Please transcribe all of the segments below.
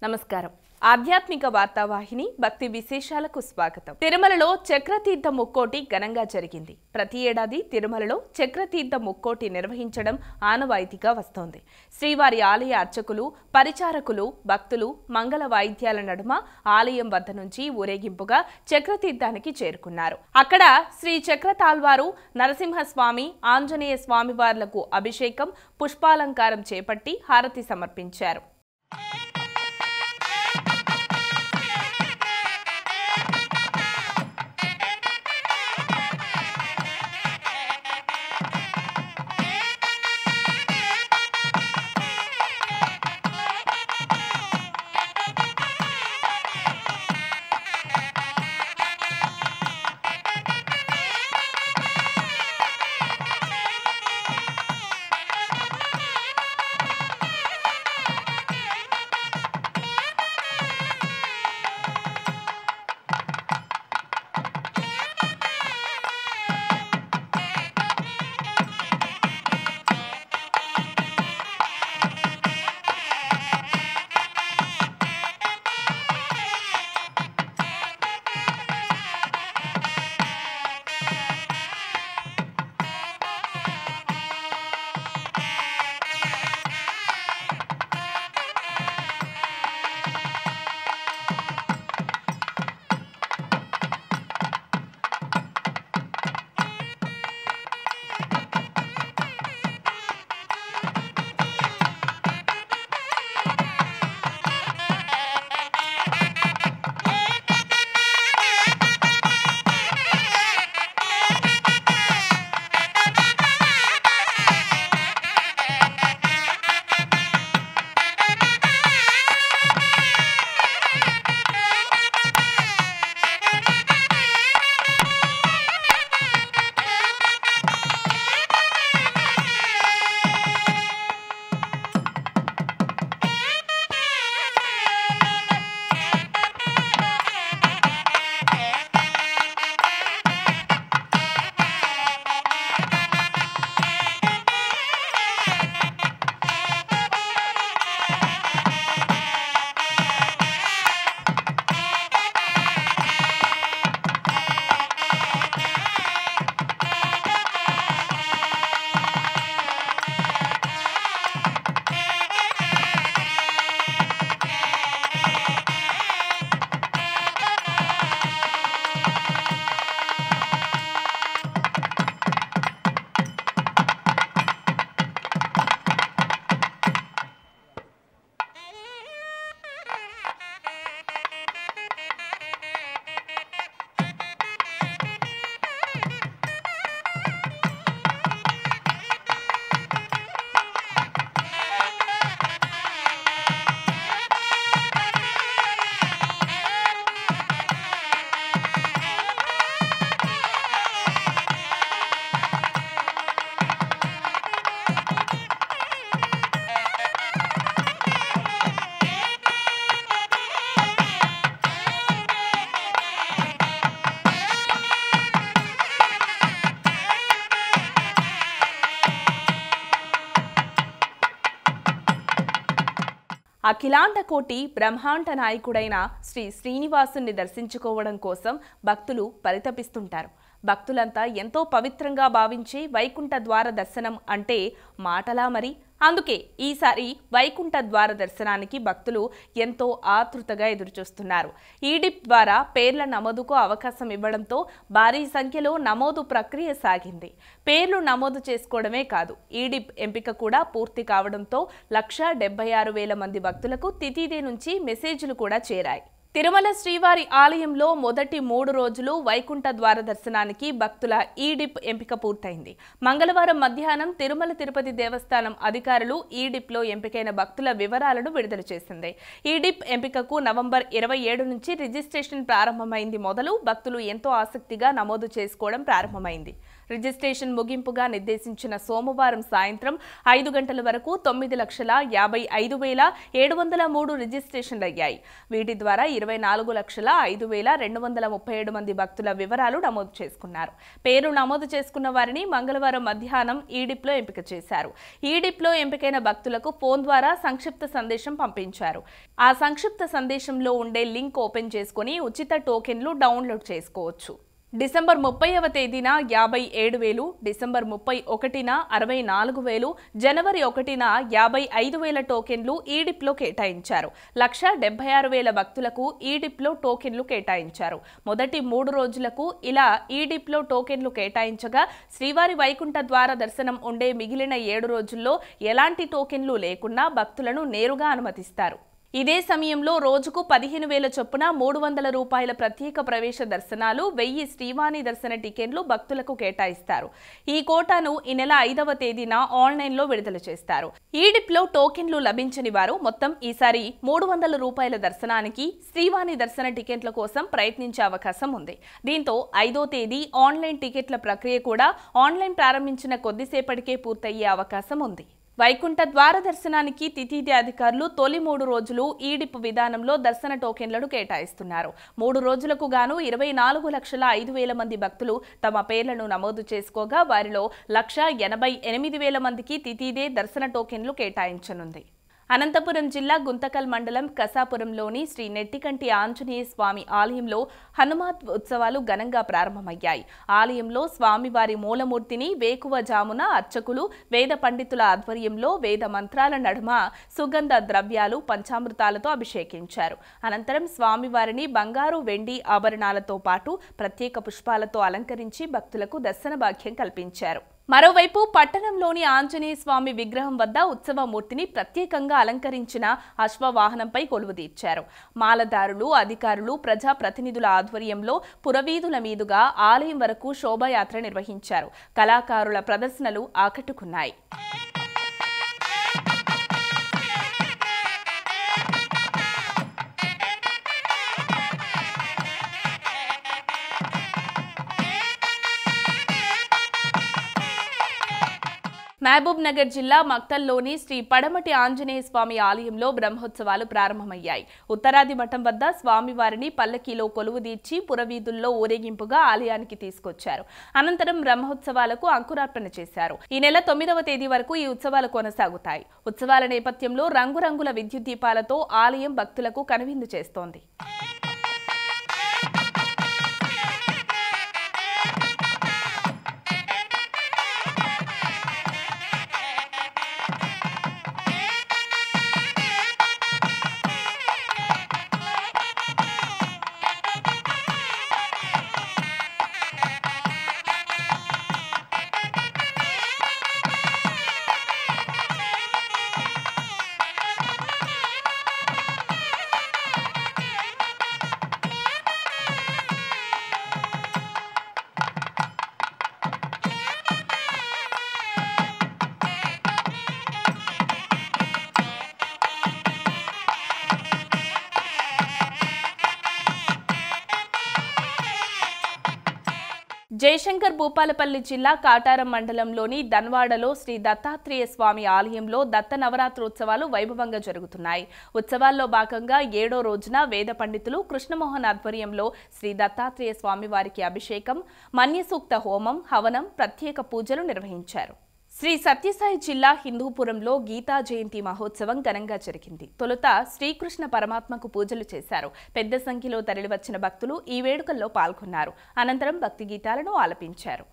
నమస్కారం. ఆధ్యాత్మిక వార్తావాహిని భక్తి విశేషాలకు స్వాగతం. తిరుమలలో చక్రతీర్థ ముక్కోటి ఘనంగా జరిగింది. ప్రతి ఏడాది తిరుమలలో చక్రతీర్థ ముక్కోటి నిర్వహించడం ఆనవాయితీగా వస్తోంది. శ్రీవారి ఆలయ అర్చకులు, పరిచారకులు, భక్తులు మంగళ వాయిద్యాల నడుమ ఆలయం వద్ద నుంచి ఊరేగింపుగా చక్రతీర్థానికి చేరుకున్నారు. అక్కడ శ్రీ చక్రతాళ్వారు, నరసింహస్వామి, ఆంజనేయ స్వామివార్లకు అభిషేకం, పుష్పాలంకారం చేపట్టి హారతి సమర్పించారు. అఖిలాండ కోటి బ్రహ్మాండ నాయకుడైన శ్రీ శ్రీనివాసుని దర్శించుకోవడం కోసం భక్తులు పరితపిస్తుంటారు. భక్తులంతా ఎంతో పవిత్రంగా భావించే వైకుంఠ ద్వార దర్శనం అంటే మాటలా మరి. అందుకే ఈసారి వైకుంఠ ద్వార దర్శనానికి భక్తులు ఎంతో ఆతృతగా ఎదురుచూస్తున్నారు. ఈడిప్ ద్వారా పేర్ల నమోదుకు అవకాశం ఇవ్వడంతో భారీ సంఖ్యలో నమోదు ప్రక్రియ సాగింది. పేర్లు నమోదు చేసుకోవడమే కాదు, ఈడిప్ ఎంపిక కూడా పూర్తి కావడంతో 1,76,000 మంది భక్తులకు తిథిదే నుంచి మెసేజ్లు కూడా చేరాయి. తిరుమల శ్రీవారి ఆలయంలో మొదటి 3 రోజులు వైకుంఠ ద్వార దర్శనానికి భక్తుల ఈడిప్ ఎంపిక పూర్తయింది. మంగళవారం మధ్యాహ్నం తిరుమల తిరుపతి దేవస్థానం అధికారులు ఈడిప్లో ఎంపికైన భక్తుల వివరాలను విడుదల చేసింది. ఈడిప్ ఎంపికకు నవంబర్ 27 నుంచి రిజిస్ట్రేషన్ ప్రారంభమైంది మొదలు భక్తులు ఎంతో ఆసక్తిగా నమోదు చేసుకోవడం ప్రారంభమైంది. రిజిస్ట్రేషన్ ముగింపుగా నిర్దేశించిన సోమవారం సాయంత్రం 5 గంటల వరకు 9,55,703 రిజిస్ట్రేషన్లు అయ్యాయి. వీటి ద్వారా 24,05,237 మంది భక్తుల వివరాలు నమోదు చేసుకున్నారు. పేరు నమోదు చేసుకున్న వారిని మంగళవారం మధ్యాహ్నం ఈడిప్లో ఎంపిక చేశారు. ఈడిప్లో ఎంపికైన భక్తులకు ఫోన్ ద్వారా సంక్షిప్త సందేశం పంపించారు. ఆ సంక్షిప్త సందేశంలో ఉండే లింక్ ఓపెన్ చేసుకుని ఉచిత టోకెన్లు డౌన్లోడ్ చేసుకోవచ్చు. డిసెంబర్ 30వ తేదీన 57,000, డిసెంబర్ 31న 64,000, జనవరి 1న 55,000 టోకెన్లు ఈడిప్లో కేటాయించారు. 1,76,000 భక్తులకు ఈడిప్లో టోకెన్లు కేటాయించారు. మొదటి 3 రోజులకు ఇలా ఈడిప్లో టోకెన్లు కేటాయించగా శ్రీవారి వైకుంఠ ద్వార దర్శనం ఉండే మిగిలిన 7 రోజుల్లో ఎలాంటి టోకెన్లు లేకుండా భక్తులను నేరుగా అనుమతిస్తారు. ఇదే సమయంలో రోజుకు 15,000 చొప్పున 300 రూపాయల ప్రత్యేక ప్రవేశ దర్శనాలు, 1000 శ్రీవాణి దర్శన టికెట్లు భక్తులకు కేటాయిస్తారు. ఈ కోటాను ఈ నెల 5వ తేదీన ఆన్లైన్లో విడుదల చేస్తారు. ఈడిప్లో టోకెన్లు లభించని వారు మొత్తం ఈసారి 300 రూపాయల దర్శనానికి, శ్రీవాణి దర్శన టికెట్ల కోసం ప్రయత్నించే అవకాశం ఉంది. దీంతో 5వ తేదీ ఆన్లైన్ టికెట్ల ప్రక్రియ కూడా ఆన్లైన్ ప్రారంభించిన కొద్దిసేపటికే పూర్తయ్యే అవకాశం ఉంది. వైకుంఠ ద్వార దర్శనానికి తితిదే అధికారులు తొలి 3 రోజులు ఈడిప్ విధానంలో దర్శన టోకెన్లను కేటాయిస్తున్నారు. 3 రోజులకు గాను 24,05,000 మంది భక్తులు తమ పేర్లను నమోదు చేసుకోగా వారిలో 1,88,000 మందికి తితిదే దర్శన టోకెన్లు కేటాయించనుంది. అనంతపురం జిల్లా గుంతకల్ మండలం కసాపురంలోని శ్రీ నెట్టికంటి ఆంజనేయ స్వామి ఆలయంలో హనుమాత్ ఉత్సవాలు ఘనంగా ప్రారంభమయ్యాయి. ఆలయంలో స్వామివారి మూలమూర్తిని వేకువజామున అర్చకులు, వేద పండితుల ఆధ్వర్యంలో వేద మంత్రాల నడుమ సుగంధ ద్రవ్యాలు, పంచామృతాలతో అభిషేకించారు. అనంతరం స్వామివారిని బంగారు, వెండి ఆభరణాలతో పాటు ప్రత్యేక పుష్పాలతో అలంకరించి భక్తులకు దర్శన భాగ్యం కల్పించారు. మరోవైపు పట్టణంలోని ఆంజనేయ స్వామి విగ్రహం వద్ద ఉత్సవమూర్తిని ప్రత్యేకంగా అలంకరించిన అశ్వవాహనంపై కొలువుదీర్చారు. మాలదారులు, అధికారులు, ప్రజాప్రతినిధుల ఆధ్వర్యంలో పురవీధుల మీదుగా ఆలయం వరకు శోభాయాత్ర నిర్వహించారు. కళాకారుల ప్రదర్శనలు ఆకట్టుకున్నాయి. మహబూబ్ నగర్ జిల్లా మక్తల్లోని శ్రీ పడమటి ఆంజనేయ స్వామి ఆలయంలో బ్రహ్మోత్సవాలు ప్రారంభమయ్యాయి. ఉత్తరాది మఠం వద్ద స్వామివారిని పల్లకీలో కొలువుదీర్చి పురవీధుల్లో ఊరేగింపుగా ఆలయానికి తీసుకొచ్చారు. అనంతరం బ్రహ్మోత్సవాలకు అంకురార్పణ చేశారు. ఈ నెల 9వ తేదీ వరకు ఈ ఉత్సవాలు కొనసాగుతాయి. ఉత్సవాల నేపథ్యంలో రంగురంగుల విద్యుత్ దీపాలతో ఆలయం భక్తులకు కనువిందు చేస్తోంది. జయశంకర్ భూపాలపల్లి జిల్లా కాటారం మండలంలోని దన్వాడలో శ్రీ దత్తాత్రేయ స్వామి ఆలయంలో దత్త నవరాత్రోత్సవాలు వైభవంగా జరుగుతున్నాయి. ఉత్సవాల్లో భాగంగా 7వ రోజున వేద పండితులు కృష్ణమోహన్ ఆధ్వర్యంలో శ్రీ దత్తాత్రేయ స్వామి వారికి అభిషేకం, మన్యసూక్త హోమం, హవనం, ప్రత్యేక పూజలు నిర్వహించారు. శ్రీ సత్యసాయి జిల్లా హిందూపురంలో గీతా జయంతి మహోత్సవం ఘనంగా జరిగింది. తొలుత శ్రీకృష్ణ పరమాత్మకు పూజలు చేశారు. పెద్ద సంఖ్యలో తరలివచ్చిన భక్తులు ఈ వేడుకల్లో పాల్గొన్నారు. అనంతరం భక్తి గీతాలను ఆలపించారు.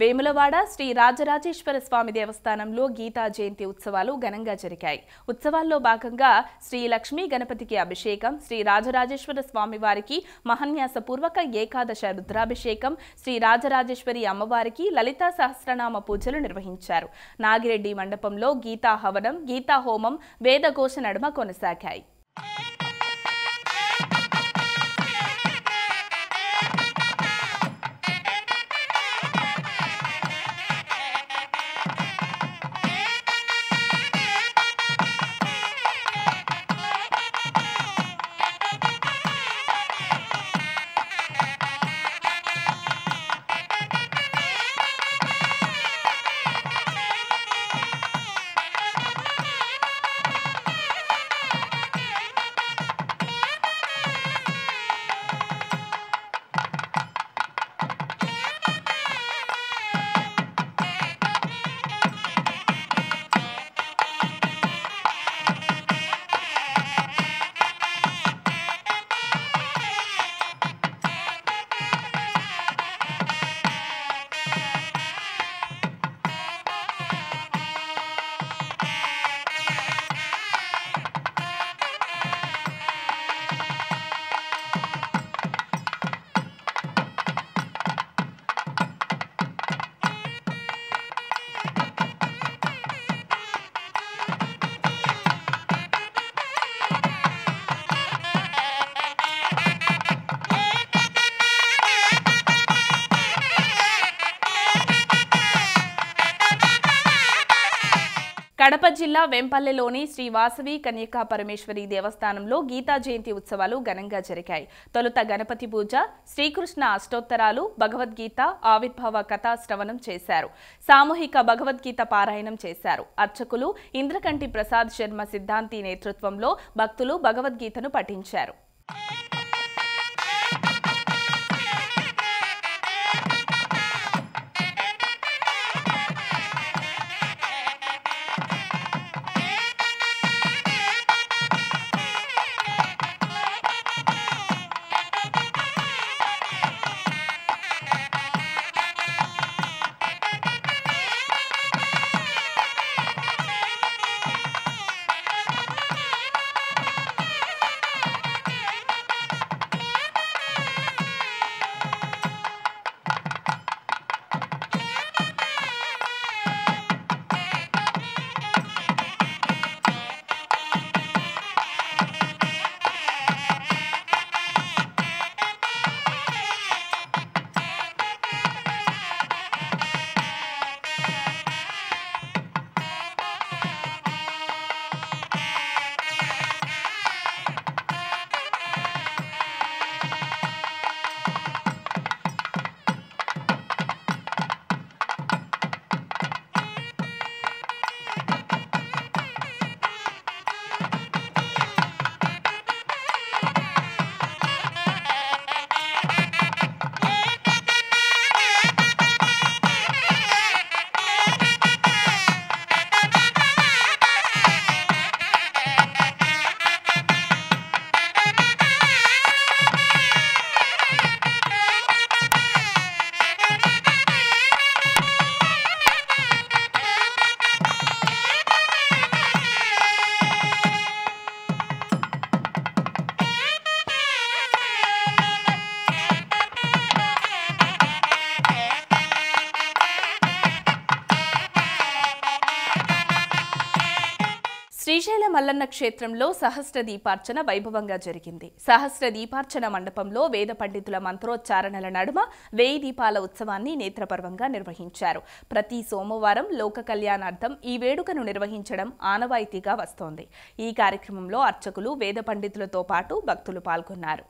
వేములవాడ శ్రీ రాజరాజేశ్వర స్వామి దేవస్థానంలో గీతా జయంతి ఉత్సవాలు ఘనంగా జరిగాయి. ఉత్సవాల్లో భాగంగా శ్రీ లక్ష్మీ గణపతికి అభిషేకం, శ్రీ రాజరాజేశ్వర స్వామి వారికి మహాన్యాసపూర్వక ఏకాదశ రుద్రాభిషేకం, శ్రీ రాజరాజేశ్వరి అమ్మవారికి లలితా సహస్రనామ పూజలు నిర్వహించారు. నాగిరెడ్డి మండపంలో గీతా హవనం, గీతా హోమం వేదఘోష నడుమ కొనసాగాయి. కడప జిల్లా వెంపల్లెలోని శ్రీ వాసవి కన్యకా పరమేశ్వరి దేవస్థానంలో గీతా జయంతి ఉత్సవాలు ఘనంగా జరిగాయి. తొలుత గణపతి పూజ, శ్రీకృష్ణ అష్టోత్తరాలు, భగవద్గీత ఆవిర్భావ కథా శ్రవణం చేశారు. సామూహిక భగవద్గీత పారాయణం చేశారు. అర్చకులు ఇంద్రకంటి ప్రసాద్ శర్మ సిద్ధాంతి నేతృత్వంలో భక్తులు భగవద్గీతను పఠించారు. శ్రీశైల మల్లన్న క్షేత్రంలో సహస్ర దీపార్చన వైభవంగా జరిగింది. సహస్ర దీపార్చన మండపంలో వేద పండితుల మంత్రోచ్చారణల నడుమ 1000 దీపాల ఉత్సవాన్ని నేత్రపర్వంగా నిర్వహించారు. ప్రతి సోమవారం లోక కళ్యాణార్థం ఈ వేడుకను నిర్వహించడం ఆనవాయితీగా వస్తోంది. ఈ కార్యక్రమంలో అర్చకులు, వేద పండితులతో పాటు భక్తులు పాల్గొన్నారు.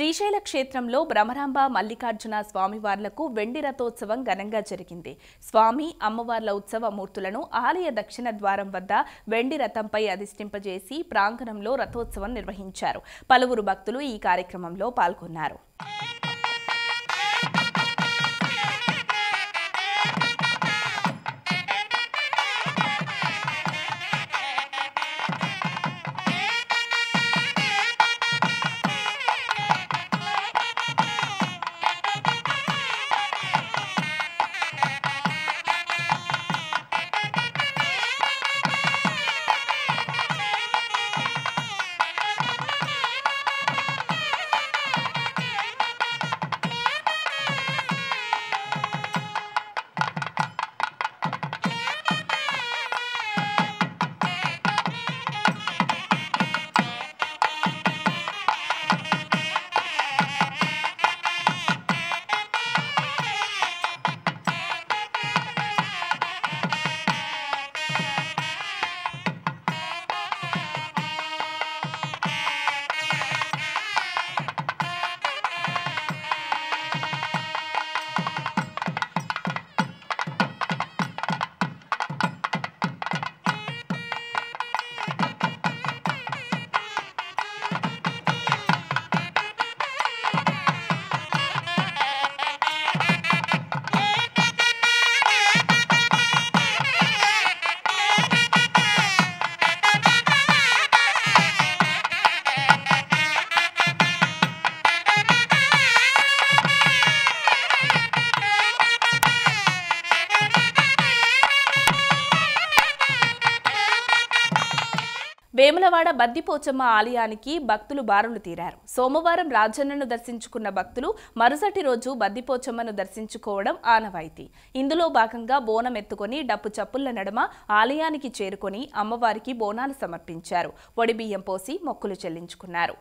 శ్రీశైల క్షేత్రంలో భ్రమరాంబ మల్లికార్జున స్వామివార్లకు వెండి రథోత్సవం ఘనంగా జరిగింది. స్వామి అమ్మవార్ల ఉత్సవ మూర్తులను ఆలయ దక్షిణ ద్వారం వద్ద వెండి రథంపై అధిష్ఠింపజేసి ప్రాంగణంలో రథోత్సవం నిర్వహించారు. పలువురు భక్తులు ఈ కార్యక్రమంలో పాల్గొన్నారు. వేములవాడ బద్దిపోచమ్మ ఆలయానికి భక్తులు బారులు తీరారు. సోమవారం రాజన్నను దర్శించుకున్న భక్తులు మరుసటి రోజు బద్దిపోచమ్మను దర్శించుకోవడం ఆనవాయితీ. ఇందులో భాగంగా బోనం ఎత్తుకొని డప్పు చప్పుళ్ల నడుమ ఆలయానికి చేరుకొని అమ్మవారికి బోనాలు సమర్పించారు. ఒడిబియ్యం పోసి మొక్కులు చెల్లించుకున్నారు.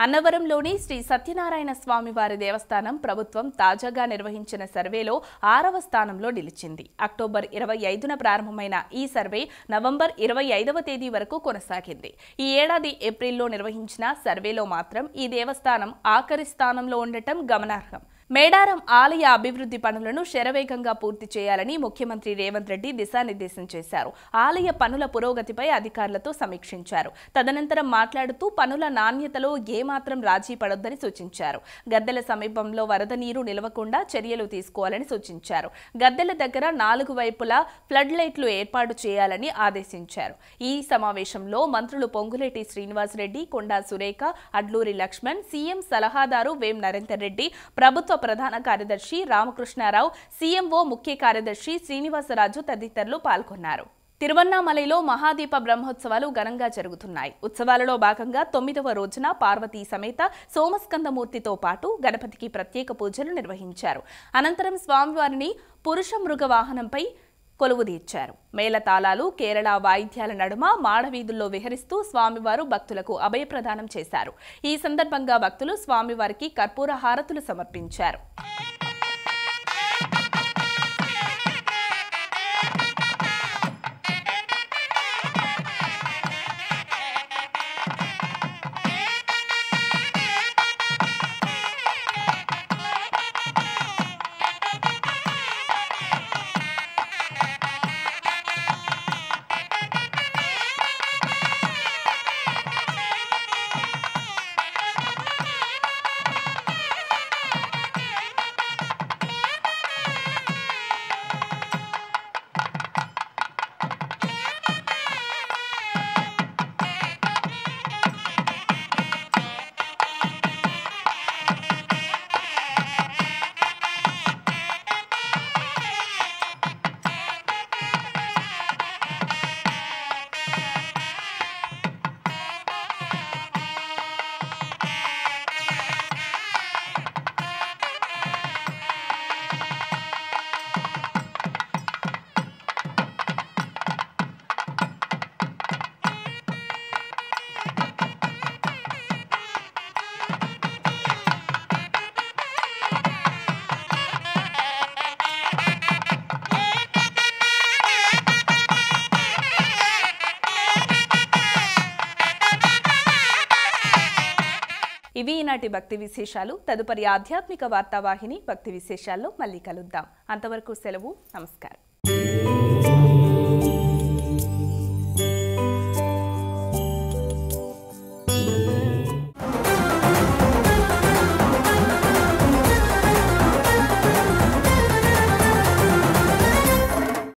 అన్నవరంలోని శ్రీ సత్యనారాయణ స్వామివారి దేవస్థానం ప్రభుత్వం తాజాగా నిర్వహించిన సర్వేలో 6వ స్థానంలో నిలిచింది. అక్టోబర్ 25న ప్రారంభమైన ఈ సర్వే నవంబర్ 25వ తేదీ వరకు కొనసాగింది. ఈ ఏడాది ఏప్రిల్లో నిర్వహించిన సర్వేలో మాత్రం ఈ దేవస్థానం ఆఖరి స్థానంలో ఉండటం గమనార్హం. మేడారం ఆలయ అభివృద్ధి పనులను శరవేగంగా పూర్తి చేయాలని ముఖ్యమంత్రి రేవంత్ రెడ్డి దిశానిర్దేశం చేశారు. ఆలయ పనుల పురోగతిపై అధికారులతో సమీక్షించారు. తదనంతరం మాట్లాడుతూ పనుల నాణ్యతలో ఏమాత్రం రాజీ పడొద్దని సూచించారు. గద్దెల సమీపంలో వరద నీరు నిలవకుండా చర్యలు తీసుకోవాలని సూచించారు. గద్దెల దగ్గర 4 వైపులా ఫ్లడ్ లైట్లు ఏర్పాటు చేయాలని ఆదేశించారు. ఈ సమావేశంలో మంత్రులు పొంగులేటి శ్రీనివాసరెడ్డి, కొండా సురేఖ, అడ్లూరి లక్ష్మణ్, సీఎం సలహాదారు వేం నరేందర్ రెడ్డి, ప్రభుత్వ ప్రధాన కార్యదర్శి రామకృష్ణారావు, సీఎంఓ ముఖ్య కార్యదర్శి శ్రీనివాసరాజు తదితరులు పాల్గొన్నారు. తిరువన్నామలైలో మహాదీప బ్రహ్మోత్సవాలు ఘనంగా జరుగుతున్నాయి. ఉత్సవాలలో భాగంగా 9వ రోజున పార్వతీ సమేత సోమస్కందమూర్తితో పాటు గణపతికి ప్రత్యేక పూజలు నిర్వహించారు. అనంతరం స్వామివారిని పురుష మృగ వాహనంపై కొలువుదీర్చారు. మేళతాళాలు, కేరళ వాయిద్యాల నడుమ మాడవీధుల్లో విహరిస్తూ స్వామివారు భక్తులకు అభయప్రదానం చేశారు. ఈ సందర్భంగా భక్తులు స్వామివారికి కర్పూర హారతులు సమర్పించారు. ఇవి ఈనాటి భక్తి విశేషాలు. తదుపరి ఆధ్యాత్మిక వార్తావాహిని భక్తి విశేషాల్లో మళ్ళీ కలుద్దాం. అంతవరకు సెలవు. నమస్కారం.